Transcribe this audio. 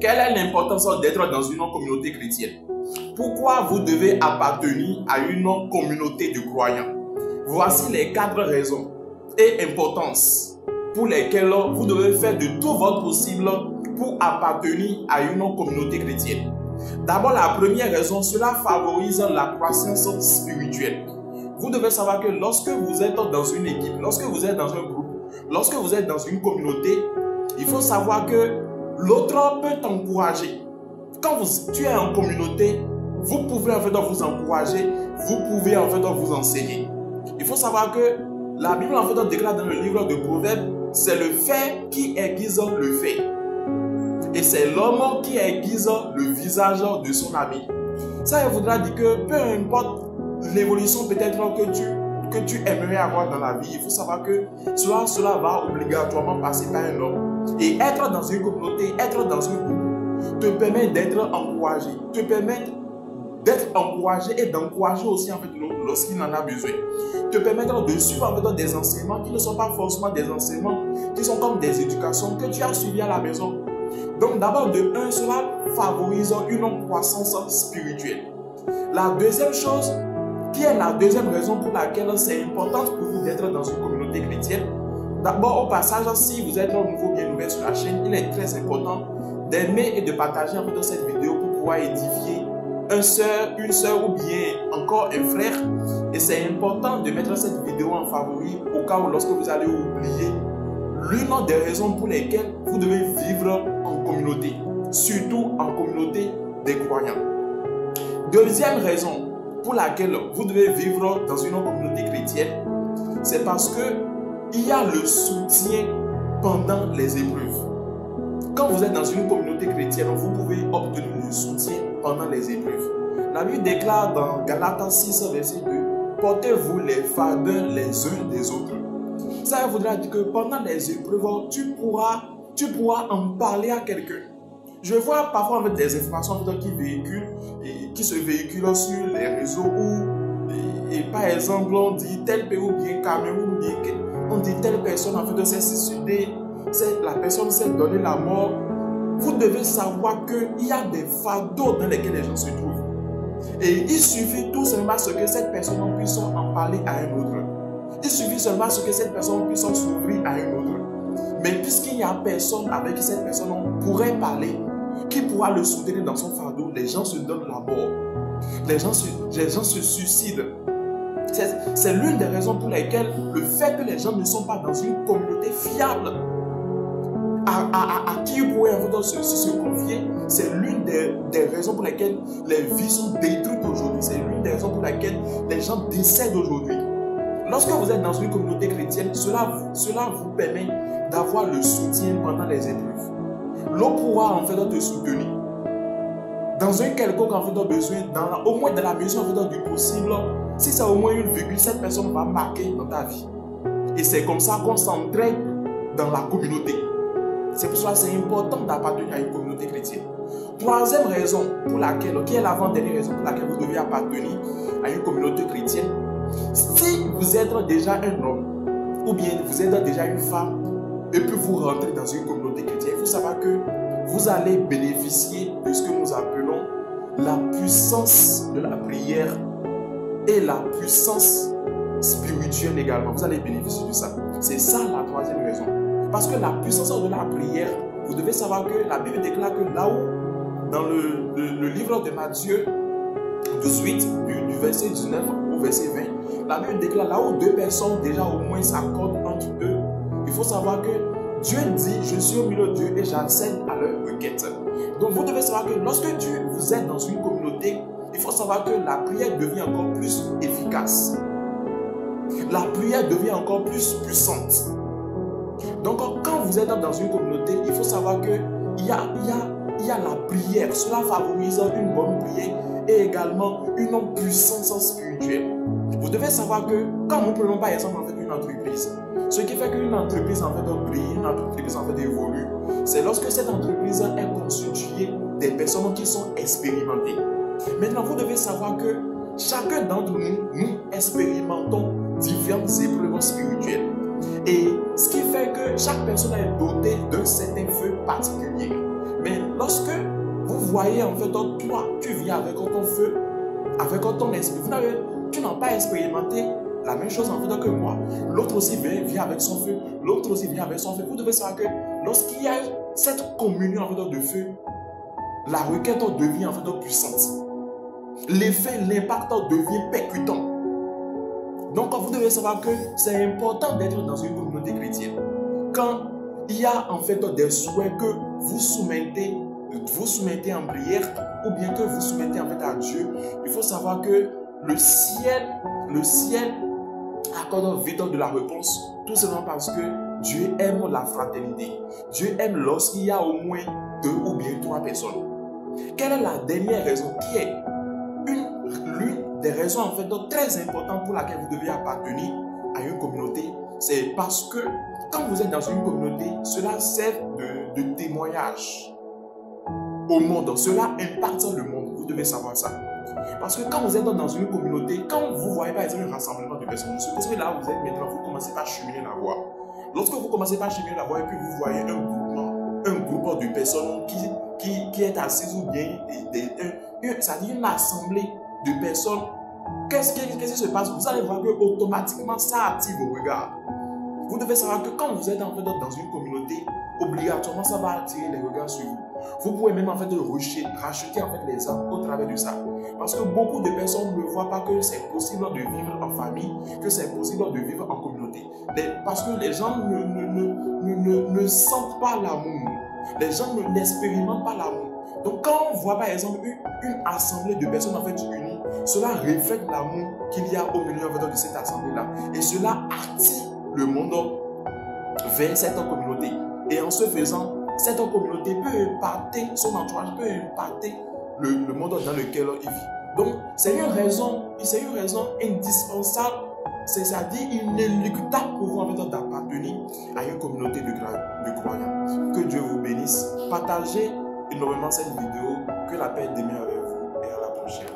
quelle est l'importance d'être dans une communauté chrétienne? Pourquoi vous devez appartenir à une communauté de croyants? Voici les 4 raisons et importances pour lesquelles vous devez faire de tout votre possible pour appartenir à une communauté chrétienne. D'abord, la première raison, cela favorise la croissance spirituelle. Vous devez savoir que lorsque vous êtes dans une équipe, lorsque vous êtes dans un groupe, lorsque vous êtes dans une communauté, il faut savoir que l'autre peut t'encourager. Quand tu es en communauté, vous pouvez en fait vous encourager, vous pouvez en fait vous enseigner. Il faut savoir que la Bible en fait déclare dans le livre de Proverbes, c'est le fait qui aiguise le fait. Et c'est l'homme qui aiguise le visage de son ami. Ça voudra dire que peu importe l'évolution peut-être que tu aimerais avoir dans la vie, il faut savoir que cela va obligatoirement passer par un homme. Et être dans une communauté, être dans un groupe, te permet d'être encouragé, te permet d'être encouragé et d'encourager aussi en fait lorsqu'il en a besoin. Te permettre de suivre en fait des enseignements qui ne sont pas forcément des enseignements, qui sont comme des éducations que tu as suivies à la maison. Donc d'abord de 1, cela favorise une croissance spirituelle. La deuxième chose, qui est la deuxième raison pour laquelle c'est important pour vous d'être dans une communauté chrétienne. D'abord au passage, si vous êtes nouveau bien ouvert sur la chaîne, il est très important d'aimer et de partager en fait cette vidéo pour pouvoir édifier une soeur ou bien encore un frère. Et c'est important de mettre cette vidéo en favori au cas où lorsque vous allez oublier l'une des raisons pour lesquelles vous devez vivre en communauté, surtout en communauté des croyants. Deuxième raison pour laquelle vous devez vivre dans une communauté chrétienne, c'est parce que il y a le soutien pendant les épreuves. Quand vous êtes dans une communauté chrétienne, vous pouvez obtenir le soutien pendant les épreuves. La Bible déclare dans Galates 6, verset 2, « Portez-vous les fardeaux les uns des autres. » Ça voudra dire que pendant les épreuves, tu pourras en parler à quelqu'un. Je vois parfois avec des informations qui se véhiculent sur les réseaux où, par exemple, on dit tel pays ou bien Cameroun, on dit telle personne en fait s'est suicidée, la personne s'est donné la mort. Vous devez savoir qu'il y a des fardeaux dans lesquels les gens se trouvent. Et il suffit tout simplement que cette personne puisse en parler à un autre. Il suffit seulement que cette personne puisse s'ouvrir à un autre. Mais puisqu'il n'y a personne avec qui cette personne pourrait parler, qui pourra le soutenir dans son fardeau, les gens se donnent la mort. Les gens se suicident. C'est l'une des raisons pour lesquelles le fait que les gens ne sont pas dans une communauté fiable à qui ils pourraient se confier, c'est l'une des raisons pour lesquelles les vies sont détruites aujourd'hui. C'est l'une des raisons pour lesquelles les gens décèdent aujourd'hui. Lorsque vous êtes dans une communauté chrétienne, cela vous permet d'avoir le soutien pendant les épreuves. L'on pourra en fait te soutenir dans un quelconque en fait besoin, au moins dans la mesure en fait du possible. Si c'est au moins une virgule, cette personne va marquer dans ta vie. Et c'est comme ça qu'on s'entraide dans la communauté. C'est pour cela que c'est important d'appartenir à une communauté chrétienne. Troisième raison pour laquelle, qui est l'avant-dernière raison pour laquelle vous devez appartenir à une communauté chrétienne, si vous êtes déjà un homme ou bien vous êtes déjà une femme et puis vous rentrez dans une communauté chrétienne, il faut savoir que vous allez bénéficier de ce que nous appelons la puissance de la prière et la puissance spirituelle également. Vous allez bénéficier de ça. C'est ça la troisième raison. Parce que la puissance de la prière, vous devez savoir que la Bible déclare que là où, dans le livre de Matthieu 18, du verset 19 au verset 20, la Bible déclare là où deux personnes déjà au moins s'accordent entre eux, il faut savoir que Dieu dit, je suis au milieu d'eux et j'accède à leur requête. Donc vous devez savoir que lorsque vous êtes dans une communauté, il faut savoir que la prière devient encore plus efficace. La prière devient encore plus puissante. Donc quand vous êtes dans une communauté, il faut savoir qu'il y a la prière. Cela favorise une bonne prière et également une puissance spirituelle. Vous devez savoir que quand nous prenons par exemple en fait une entreprise, ce qui fait qu'une entreprise en fait brille, une entreprise en fait évolue, c'est lorsque cette entreprise est constituée des personnes qui sont expérimentées. Maintenant, vous devez savoir que chacun d'entre nous expérimentons différentes épreuves spirituelles. Et ce qui fait que chaque personne est dotée d'un certain feu particulier. Mais lorsque vous voyez en fait, toi, tu vis avec ton feu, avec ton esprit, tu n'as pas expérimenté la même chose en fait que moi. L'autre aussi vient avec son feu, l'autre aussi vient avec son feu. Vous devez savoir que lorsqu'il y a cette communion en fait de feu, la requête devient en fait puissante. L'effet, l'impact devient percutant. Donc vous devez savoir que c'est important d'être dans une communauté chrétienne. Quand il y a en fait des souhaits que vous soumettez en prière ou bien que vous soumettez en fait à Dieu, il faut savoir que le ciel accorde vite de la réponse, tout simplement parce que Dieu aime la fraternité. Dieu aime lorsqu'il y a au moins 2 ou bien 3 personnes. Quelle est la dernière raison qui est l'une des raisons en fait très importantes pour laquelle vous devez appartenir à une communauté? C'est parce que quand vous êtes dans une communauté, cela sert de témoignage au monde. Cela impacte le monde. Vous devez savoir ça. Parce que quand vous êtes dans une communauté, quand vous voyez par exemple un rassemblement de personnes, parce que là vous êtes maintenant, vous commencez par cheminer la voie. Lorsque vous commencez par cheminer la voie et puis vous voyez un groupe de personnes qui est assises ou bien, c'est-à-dire une assemblée de personnes, qu'est-ce qui se passe? Vous allez voir que automatiquement ça attire vos regards. Vous devez savoir que quand vous êtes en fait dans une communauté, obligatoirement ça va attirer les regards sur vous. Vous pouvez même en fait racheter en fait les âmes au travers de ça. Parce que beaucoup de personnes ne voient pas que c'est possible de vivre en famille, que c'est possible de vivre en communauté. Parce que les gens ne sentent pas l'amour. Les gens n'expérimentent pas l'amour. Donc quand on voit par exemple une assemblée de personnes en fait unies, cela reflète l'amour qu'il y a au milieu en fait, de cette assemblée-là. Et cela attire le monde vers cette communauté. Et en se faisant, cette communauté peut impacter son entourage, peut impacter le monde dans lequel il vit. Donc, c'est une raison indispensable, c'est-à-dire inéluctable pour vous en fait d'appartenir à une communauté de croyants. Que Dieu vous bénisse. Partagez énormément cette vidéo. Que la paix demeure avec vous et à la prochaine.